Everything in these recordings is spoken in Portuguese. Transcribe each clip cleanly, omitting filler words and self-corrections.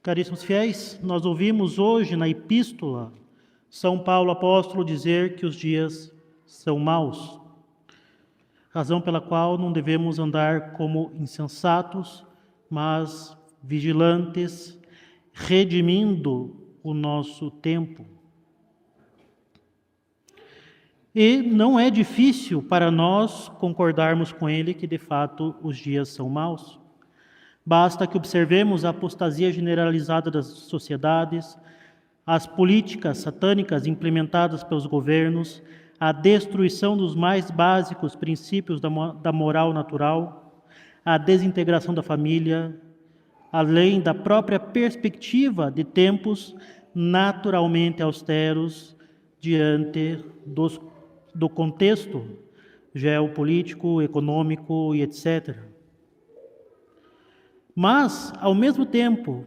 Caríssimos fiéis, nós ouvimos hoje na Epístola São Paulo apóstolo dizer que os dias são maus, razão pela qual não devemos andar como insensatos, mas vigilantes, redimindo o nosso tempo. E não é difícil para nós concordarmos com ele que de fato os dias são maus. Basta que observemos a apostasia generalizada das sociedades, as políticas satânicas implementadas pelos governos, a destruição dos mais básicos princípios da moral natural, a desintegração da família, além da própria perspectiva de tempos naturalmente austeros diante do contexto geopolítico, econômico e etc. Mas, ao mesmo tempo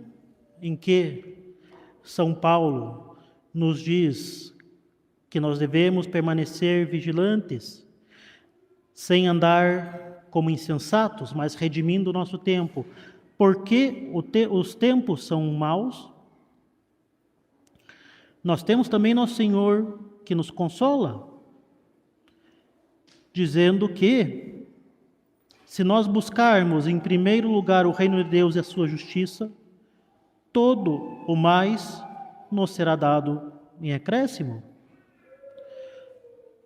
em que São Paulo nos diz que nós devemos permanecer vigilantes, sem andar como insensatos, mas redimindo o nosso tempo, porque os tempos são maus, nós temos também nosso Senhor que nos consola, dizendo que se nós buscarmos em primeiro lugar o reino de Deus e a sua justiça, todo o mais nos será dado em acréscimo.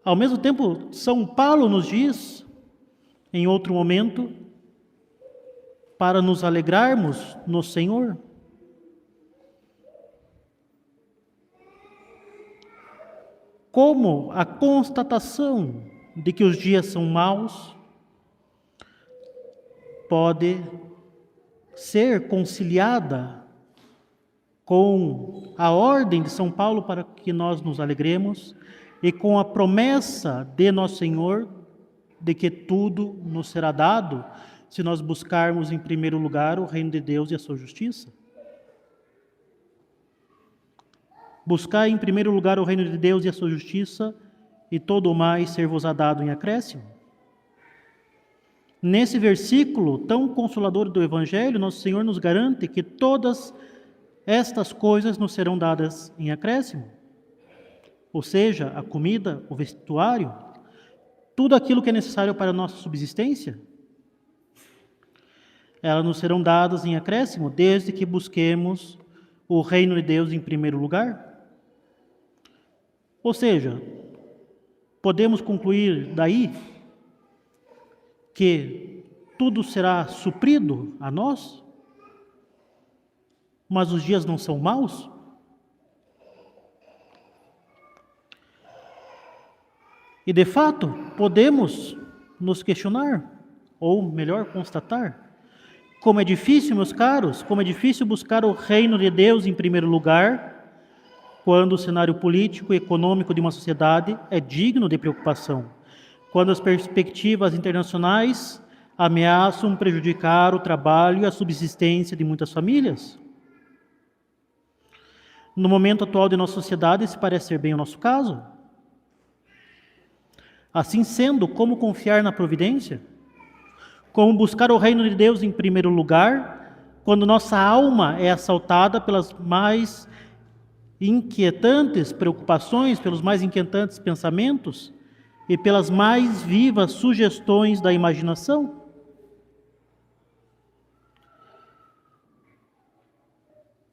Ao mesmo tempo, São Paulo nos diz, em outro momento, para nos alegrarmos no Senhor. Como a constatação de que os dias são maus pode ser conciliada com a ordem de São Paulo para que nós nos alegremos e com a promessa de nosso Senhor de que tudo nos será dado se nós buscarmos em primeiro lugar o reino de Deus e a sua justiça. Buscar em primeiro lugar o reino de Deus e a sua justiça, e todo o mais ser-vos-á dado em acréscimo. Nesse versículo tão consolador do Evangelho, nosso Senhor nos garante que todas estas coisas nos serão dadas em acréscimo. Ou seja, a comida, o vestuário, tudo aquilo que é necessário para a nossa subsistência, elas nos serão dadas em acréscimo, desde que busquemos o reino de Deus em primeiro lugar. Ou seja, podemos concluir daí que tudo será suprido a nós, mas os dias não são maus? E de fato, podemos nos questionar, ou melhor, constatar, como é difícil, meus caros, como é difícil buscar o reino de Deus em primeiro lugar, quando o cenário político e econômico de uma sociedade é digno de preocupação, quando as perspectivas internacionais ameaçam prejudicar o trabalho e a subsistência de muitas famílias. No momento atual de nossa sociedade, esse parece ser bem o nosso caso. Assim sendo, como confiar na providência? Como buscar o reino de Deus em primeiro lugar, quando nossa alma é assaltada pelas mais inquietantes preocupações, pelos mais inquietantes pensamentos e pelas mais vivas sugestões da imaginação?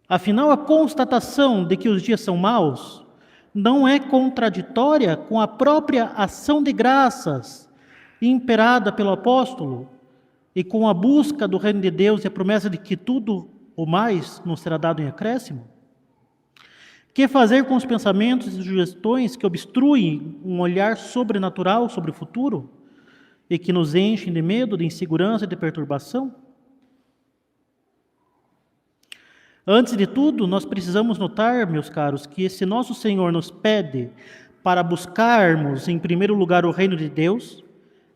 Afinal, a constatação de que os dias são maus não é contraditória com a própria ação de graças imperada pelo apóstolo e com a busca do reino de Deus e a promessa de que tudo o mais nos será dado em acréscimo? Que fazer com os pensamentos e sugestões que obstruem um olhar sobrenatural sobre o futuro e que nos enchem de medo, de insegurança e de perturbação? Antes de tudo, nós precisamos notar, meus caros, que se nosso Senhor nos pede para buscarmos em primeiro lugar o reino de Deus,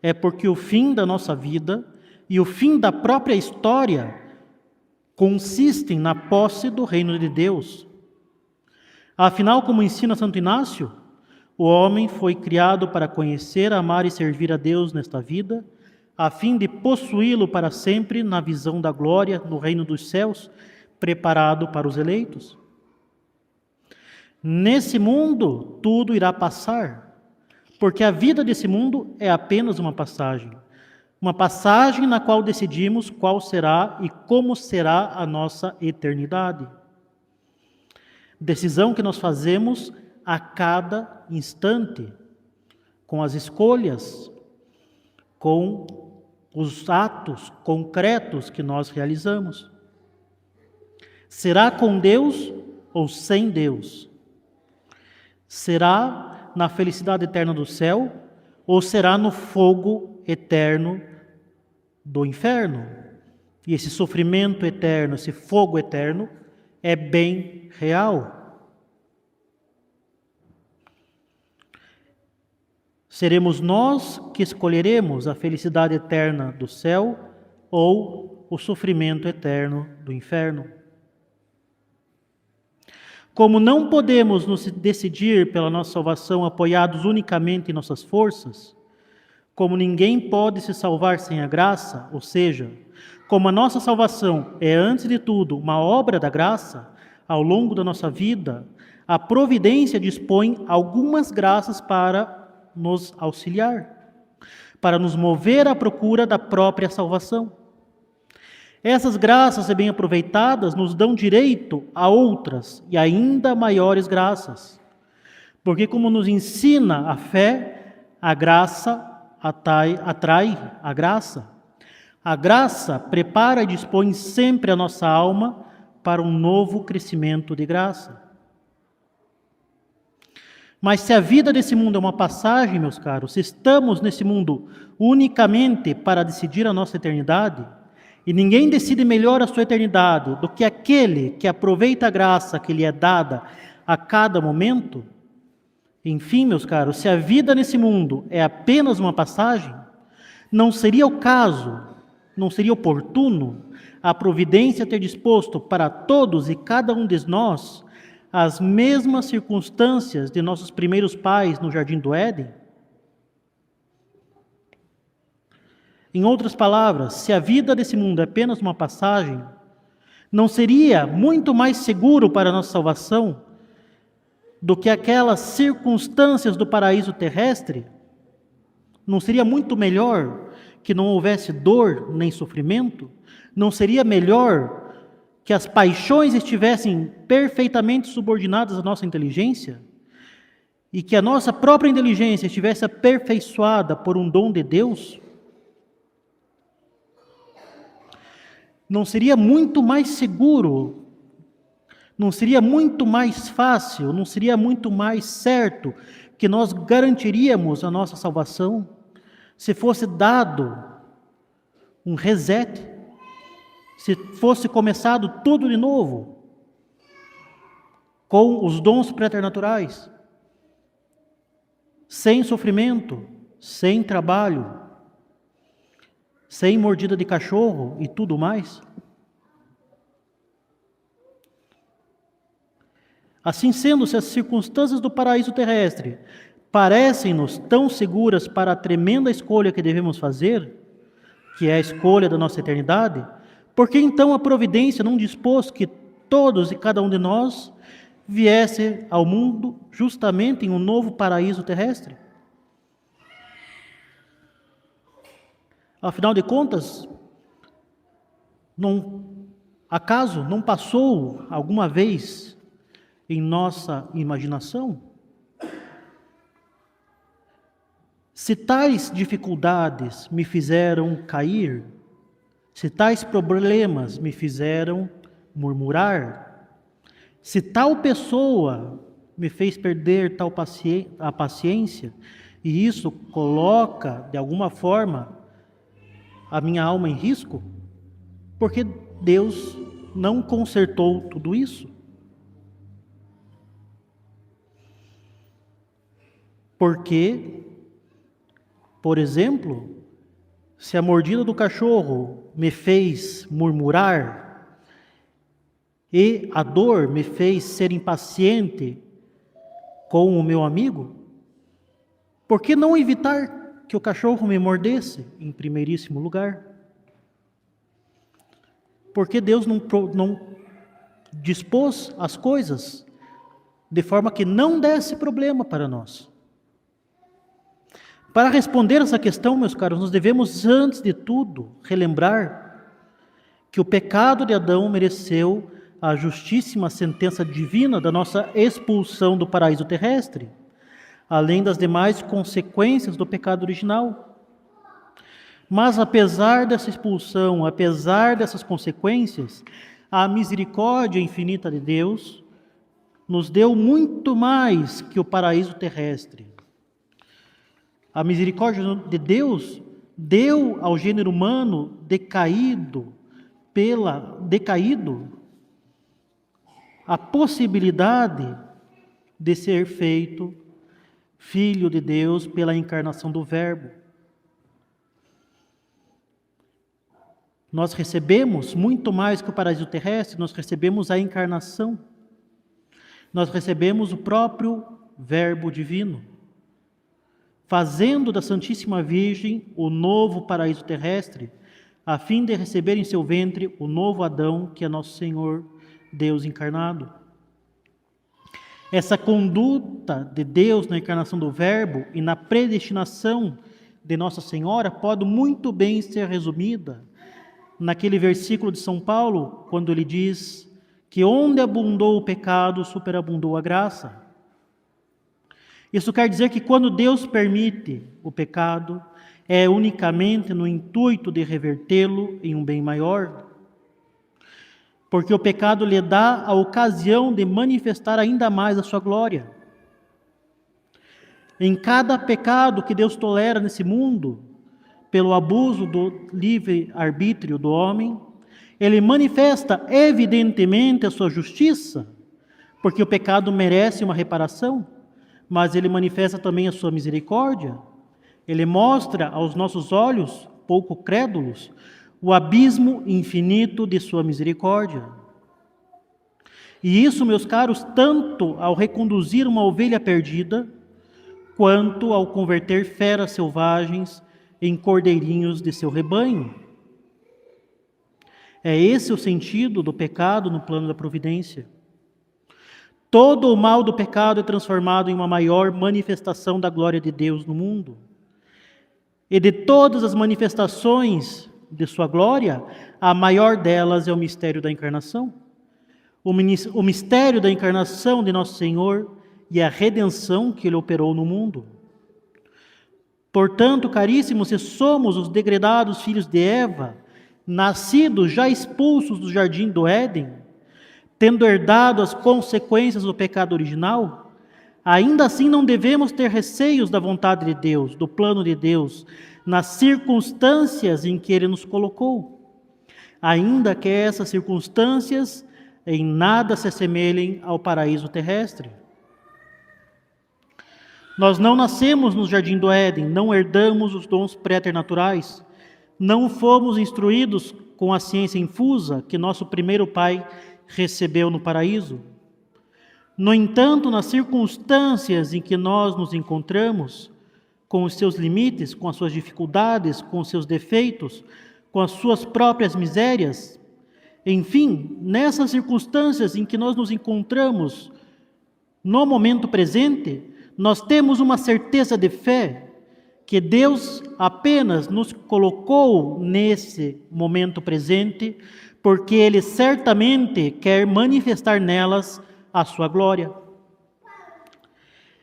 é porque o fim da nossa vida e o fim da própria história consistem na posse do reino de Deus. Afinal, como ensina Santo Inácio, o homem foi criado para conhecer, amar e servir a Deus nesta vida, a fim de possuí-lo para sempre na visão da glória no reino dos céus, preparado para os eleitos. Nesse mundo, tudo irá passar, porque a vida desse mundo é apenas uma passagem na qual decidimos qual será e como será a nossa eternidade. Decisão que nós fazemos a cada instante, com as escolhas, com os atos concretos que nós realizamos. Será com Deus ou sem Deus? Será na felicidade eterna do céu ou será no fogo eterno do inferno? E esse sofrimento eterno, esse fogo eterno, é bem real. Seremos nós que escolheremos a felicidade eterna do céu ou o sofrimento eterno do inferno. Como não podemos nos decidir pela nossa salvação apoiados unicamente em nossas forças, como ninguém pode se salvar sem a graça, ou seja, como a nossa salvação é, antes de tudo, uma obra da graça, ao longo da nossa vida, a providência dispõe algumas graças para nos auxiliar, para nos mover à procura da própria salvação. Essas graças, se bem aproveitadas, nos dão direito a outras e ainda maiores graças. Porque, como nos ensina a fé, a graça atrai a graça. A graça prepara e dispõe sempre a nossa alma para um novo crescimento de graça. Mas se a vida desse mundo é uma passagem, meus caros, se estamos nesse mundo unicamente para decidir a nossa eternidade, e ninguém decide melhor a sua eternidade do que aquele que aproveita a graça que lhe é dada a cada momento. Enfim, meus caros, se a vida nesse mundo é apenas uma passagem, não seria o caso, não seria oportuno a providência ter disposto para todos e cada um de nós as mesmas circunstâncias de nossos primeiros pais no Jardim do Éden? Em outras palavras, se a vida desse mundo é apenas uma passagem, não seria muito mais seguro para a nossa salvação do que aquelas circunstâncias do paraíso terrestre? Não seria muito melhor que não houvesse dor nem sofrimento? Não seria melhor que as paixões estivessem perfeitamente subordinadas à nossa inteligência? E que a nossa própria inteligência estivesse aperfeiçoada por um dom de Deus? Não seria muito mais seguro, não seria muito mais fácil, não seria muito mais certo que nós garantiríamos a nossa salvação se fosse dado um reset, se fosse começado tudo de novo, com os dons preternaturais, sem sofrimento, sem trabalho, sem mordida de cachorro e tudo mais? Assim sendo, se as circunstâncias do paraíso terrestre parecem-nos tão seguras para a tremenda escolha que devemos fazer, que é a escolha da nossa eternidade, por que então a providência não dispôs que todos e cada um de nós viesse ao mundo justamente em um novo paraíso terrestre? Afinal de contas, acaso não passou alguma vez em nossa imaginação? Se tais dificuldades me fizeram cair, se tais problemas me fizeram murmurar, se tal pessoa me fez perder a paciência, e isso coloca, de alguma forma, a minha alma em risco, porque Deus não consertou tudo isso? Porque, por exemplo, se a mordida do cachorro me fez murmurar e a dor me fez ser impaciente com o meu amigo, por que não evitar que o cachorro me mordesse em primeiríssimo lugar? Por que Deus não dispôs as coisas de forma que não desse problema para nós. Para responder essa questão, meus caros, nós devemos, antes de tudo, relembrar que o pecado de Adão mereceu a justíssima sentença divina da nossa expulsão do paraíso terrestre, além das demais consequências do pecado original. Mas apesar dessa expulsão, apesar dessas consequências, a misericórdia infinita de Deus nos deu muito mais que o paraíso terrestre. A misericórdia de Deus deu ao gênero humano decaído a possibilidade de ser feito filho de Deus pela encarnação do Verbo. Nós recebemos muito mais que o paraíso terrestre, nós recebemos a encarnação. Nós recebemos o próprio Verbo divino, fazendo da Santíssima Virgem o novo paraíso terrestre, a fim de receber em seu ventre o novo Adão, que é nosso Senhor, Deus encarnado. Essa conduta de Deus na encarnação do Verbo e na predestinação de Nossa Senhora pode muito bem ser resumida naquele versículo de São Paulo, quando ele diz que onde abundou o pecado, superabundou a graça. Isso quer dizer que quando Deus permite o pecado, é unicamente no intuito de revertê-lo em um bem maior. Porque o pecado lhe dá a ocasião de manifestar ainda mais a sua glória. Em cada pecado que Deus tolera nesse mundo, pelo abuso do livre-arbítrio do homem, ele manifesta evidentemente a sua justiça, porque o pecado merece uma reparação, mas ele manifesta também a sua misericórdia. Ele mostra aos nossos olhos, pouco crédulos, o abismo infinito de sua misericórdia. E isso, meus caros, tanto ao reconduzir uma ovelha perdida, quanto ao converter feras selvagens em cordeirinhos de seu rebanho. É esse o sentido do pecado no plano da providência. Todo o mal do pecado é transformado em uma maior manifestação da glória de Deus no mundo. E de todas as manifestações de sua glória, a maior delas é o mistério da encarnação. O mistério da encarnação de Nosso Senhor e a redenção que Ele operou no mundo. Portanto, caríssimos, se somos os degredados filhos de Eva, nascidos já expulsos do jardim do Éden, tendo herdado as consequências do pecado original, ainda assim não devemos ter receios da vontade de Deus, do plano de Deus, nas circunstâncias em que Ele nos colocou, ainda que essas circunstâncias em nada se assemelhem ao paraíso terrestre. Nós não nascemos no jardim do Éden, não herdamos os dons préternaturais, não fomos instruídos com a ciência infusa que nosso primeiro pai recebeu no paraíso. No entanto, nas circunstâncias em que nós nos encontramos, com os seus limites, com as suas dificuldades, com os seus defeitos, com as suas próprias misérias, enfim, nessas circunstâncias em que nós nos encontramos no momento presente, nós temos uma certeza de fé que Deus apenas nos colocou nesse momento presente, porque Ele certamente quer manifestar nelas a sua glória.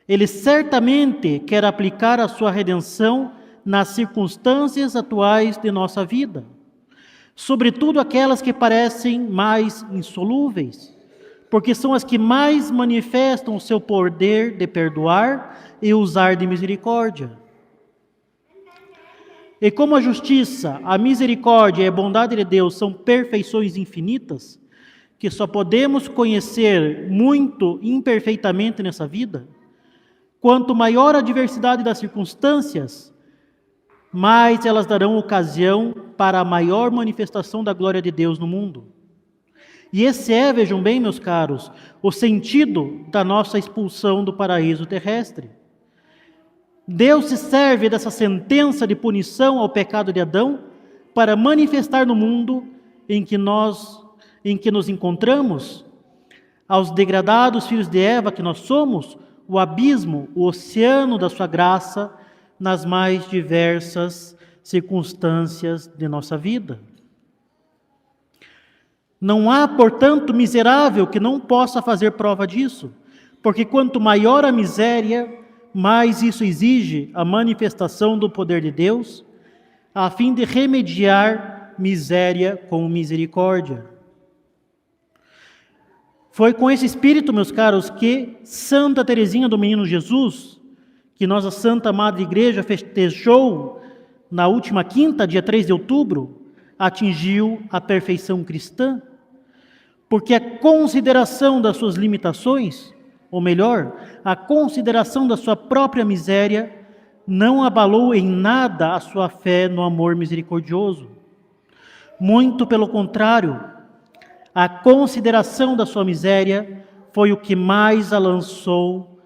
Ele certamente quer aplicar a sua redenção nas circunstâncias atuais de nossa vida, sobretudo aquelas que parecem mais insolúveis, porque são as que mais manifestam o seu poder de perdoar e usar de misericórdia. E como a justiça, a misericórdia e a bondade de Deus são perfeições infinitas, que só podemos conhecer muito imperfeitamente nessa vida, quanto maior a diversidade das circunstâncias, mais elas darão ocasião para a maior manifestação da glória de Deus no mundo. E esse é, vejam bem, meus caros, o sentido da nossa expulsão do paraíso terrestre. Deus se serve dessa sentença de punição ao pecado de Adão para manifestar no mundo em que nos encontramos aos degradados filhos de Eva que nós somos, o abismo, o oceano da sua graça nas mais diversas circunstâncias de nossa vida. Não há, portanto, miserável que não possa fazer prova disso, porque quanto maior a miséria, mais isso exige a manifestação do poder de Deus, a fim de remediar miséria com misericórdia. Foi com esse espírito, meus caros, que Santa Teresinha do Menino Jesus, que nossa Santa Madre Igreja festejou na última quinta, dia 3 de outubro, atingiu a perfeição cristã, porque a consideração das suas limitações, ou melhor, a consideração da sua própria miséria, não abalou em nada a sua fé no amor misericordioso. Muito pelo contrário, a consideração da sua miséria foi o que mais a lançou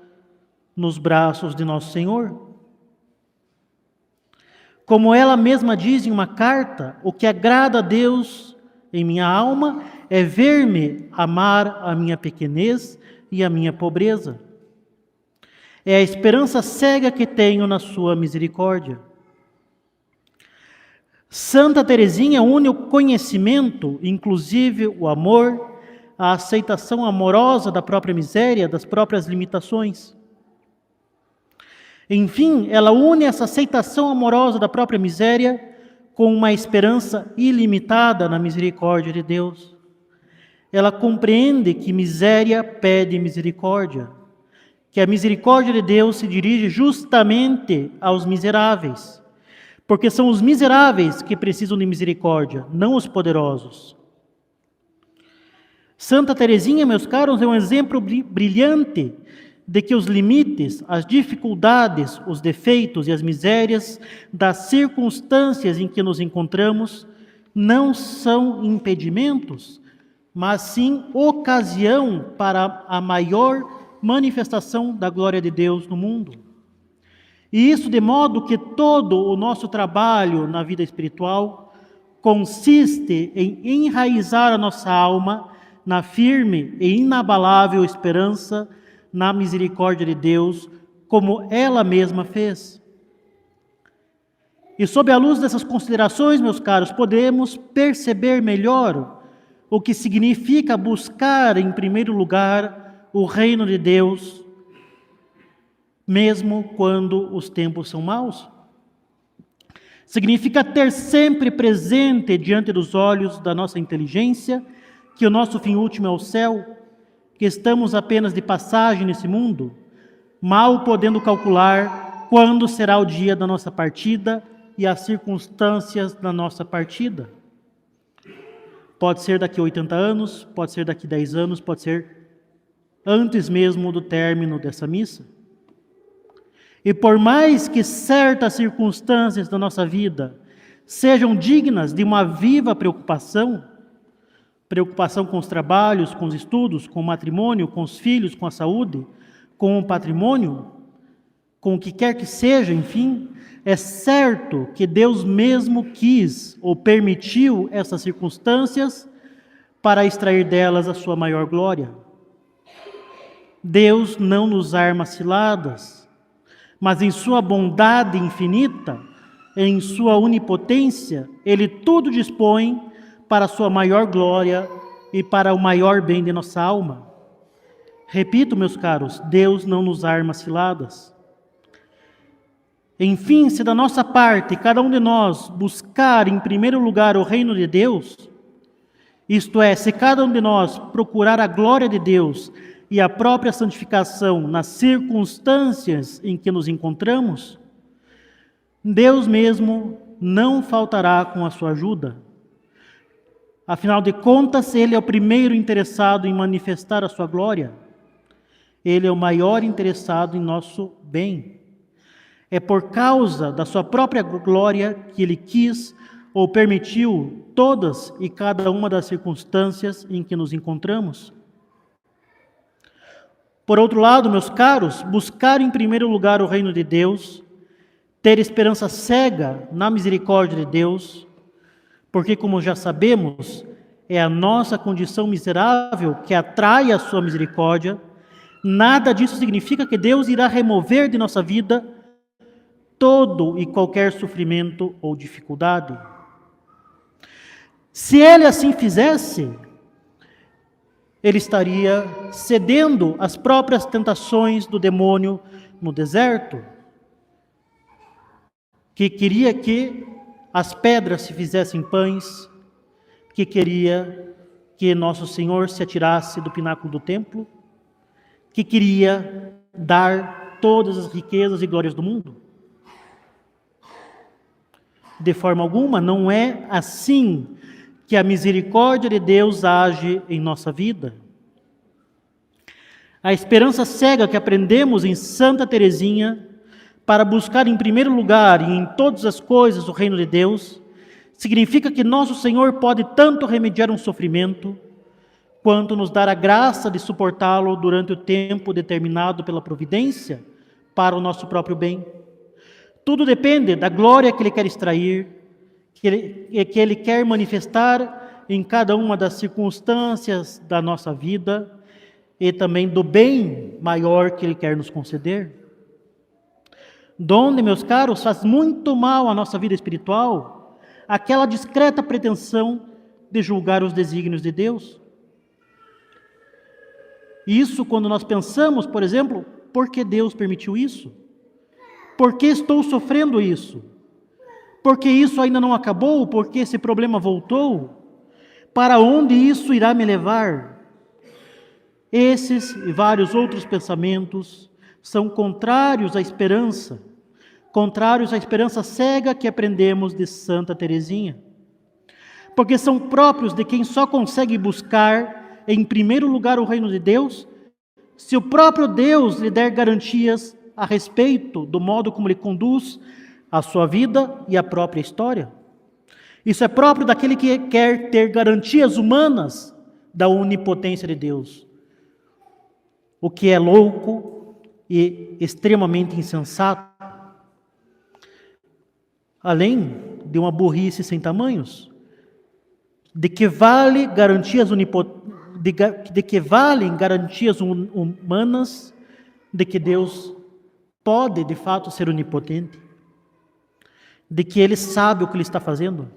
nos braços de nosso Senhor. Como ela mesma diz em uma carta, o que agrada a Deus em minha alma é ver-me amar a minha pequenez e a minha pobreza. É a esperança cega que tenho na sua misericórdia. Santa Teresinha une o conhecimento, inclusive o amor, a aceitação amorosa da própria miséria, das próprias limitações. Enfim, ela une essa aceitação amorosa da própria miséria com uma esperança ilimitada na misericórdia de Deus. Ela compreende que miséria pede misericórdia, que a misericórdia de Deus se dirige justamente aos miseráveis, porque são os miseráveis que precisam de misericórdia, não os poderosos. Santa Teresinha, meus caros, é um exemplo brilhante de que os limites, as dificuldades, os defeitos e as misérias das circunstâncias em que nos encontramos não são impedimentos, mas sim ocasião para a maior manifestação da glória de Deus no mundo. E isso de modo que todo o nosso trabalho na vida espiritual consiste em enraizar a nossa alma na firme e inabalável esperança na misericórdia de Deus, como ela mesma fez. E sob a luz dessas considerações, meus caros, podemos perceber melhor o que significa buscar em primeiro lugar o reino de Deus, mesmo quando os tempos são maus. Significa ter sempre presente diante dos olhos da nossa inteligência que o nosso fim último é o céu, que estamos apenas de passagem nesse mundo, mal podendo calcular quando será o dia da nossa partida e as circunstâncias da nossa partida. Pode ser daqui a 80 anos, pode ser daqui a 10 anos, pode ser antes mesmo do término dessa missa. E por mais que certas circunstâncias da nossa vida sejam dignas de uma viva preocupação com os trabalhos, com os estudos, com o matrimônio, com os filhos, com a saúde, com o patrimônio, com o que quer que seja, enfim, é certo que Deus mesmo quis ou permitiu essas circunstâncias para extrair delas a sua maior glória. Deus não nos arma ciladas, mas em sua bondade infinita, em sua onipotência, Ele tudo dispõe para a sua maior glória e para o maior bem de nossa alma. Repito, meus caros, Deus não nos arma ciladas. Enfim, se da nossa parte, cada um de nós buscar em primeiro lugar o reino de Deus, isto é, se cada um de nós procurar a glória de Deus e a própria santificação nas circunstâncias em que nos encontramos, Deus mesmo não faltará com a sua ajuda. Afinal de contas, Ele é o primeiro interessado em manifestar a sua glória. Ele é o maior interessado em nosso bem. É por causa da sua própria glória que Ele quis ou permitiu todas e cada uma das circunstâncias em que nos encontramos. Por outro lado, meus caros, buscar em primeiro lugar o reino de Deus, ter esperança cega na misericórdia de Deus, porque, como já sabemos, é a nossa condição miserável que atrai a sua misericórdia, nada disso significa que Deus irá remover de nossa vida todo e qualquer sofrimento ou dificuldade. Se Ele assim fizesse, Ele estaria cedendo às próprias tentações do demônio no deserto, que queria que as pedras se fizessem pães, que queria que nosso Senhor se atirasse do pináculo do templo, que queria dar todas as riquezas e glórias do mundo. De forma alguma, não é assim que a misericórdia de Deus age em nossa vida. A esperança cega que aprendemos em Santa Teresinha para buscar em primeiro lugar e em todas as coisas o reino de Deus, significa que nosso Senhor pode tanto remediar um sofrimento, quanto nos dar a graça de suportá-lo durante o tempo determinado pela providência para o nosso próprio bem. Tudo depende da glória que Ele quer extrair, que Ele quer manifestar em cada uma das circunstâncias da nossa vida e também do bem maior que Ele quer nos conceder. Donde, meus caros, faz muito mal à nossa vida espiritual aquela discreta pretensão de julgar os desígnios de Deus. Isso quando nós pensamos, por exemplo, por que Deus permitiu isso? Por que estou sofrendo isso? Por que isso ainda não acabou? Por que esse problema voltou? Para onde isso irá me levar? Esses e vários outros pensamentos são contrários à esperança cega que aprendemos de Santa Teresinha, porque são próprios de quem só consegue buscar em primeiro lugar o reino de Deus, se o próprio Deus lhe der garantias a respeito do modo como Ele conduz a sua vida e a própria história. Isso é próprio daquele que quer ter garantias humanas da onipotência de Deus, o que é louco e extremamente insensato, além de uma burrice sem tamanhos, de que valem garantias humanas de que Deus pode de fato ser onipotente, de que Ele sabe o que Ele está fazendo.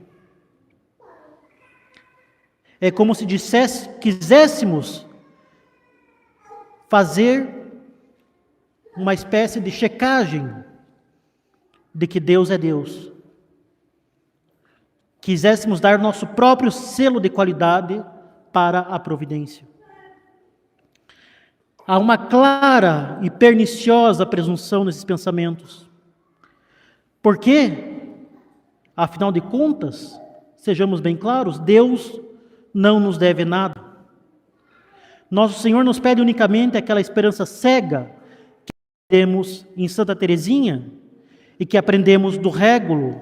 É como se quiséssemos fazer uma espécie de checagem de que Deus é Deus. Quiséssemos dar nosso próprio selo de qualidade para a providência. Há uma clara e perniciosa presunção nesses pensamentos. Porque, afinal de contas, sejamos bem claros, Deus não nos deve nada. Nosso Senhor nos pede unicamente aquela esperança cega que temos em Santa Teresinha e que aprendemos do Régulo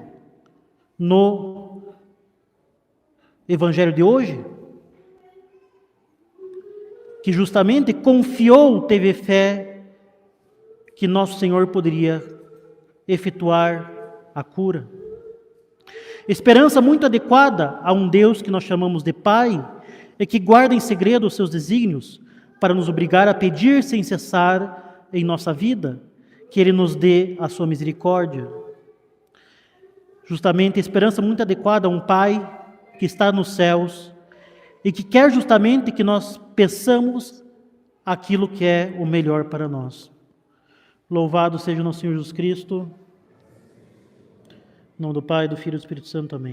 no Evangelho de hoje, que justamente confiou, teve fé que nosso Senhor poderia efetuar a cura. Esperança muito adequada a um Deus que nós chamamos de Pai e que guarda em segredo os seus desígnios para nos obrigar a pedir sem cessar em nossa vida que Ele nos dê a sua misericórdia. Justamente, esperança muito adequada a um Pai que está nos céus e que quer justamente que nós peçamos aquilo que é o melhor para nós. Louvado seja o nosso Senhor Jesus Cristo. Em nome do Pai, do Filho e do Espírito Santo. Amém.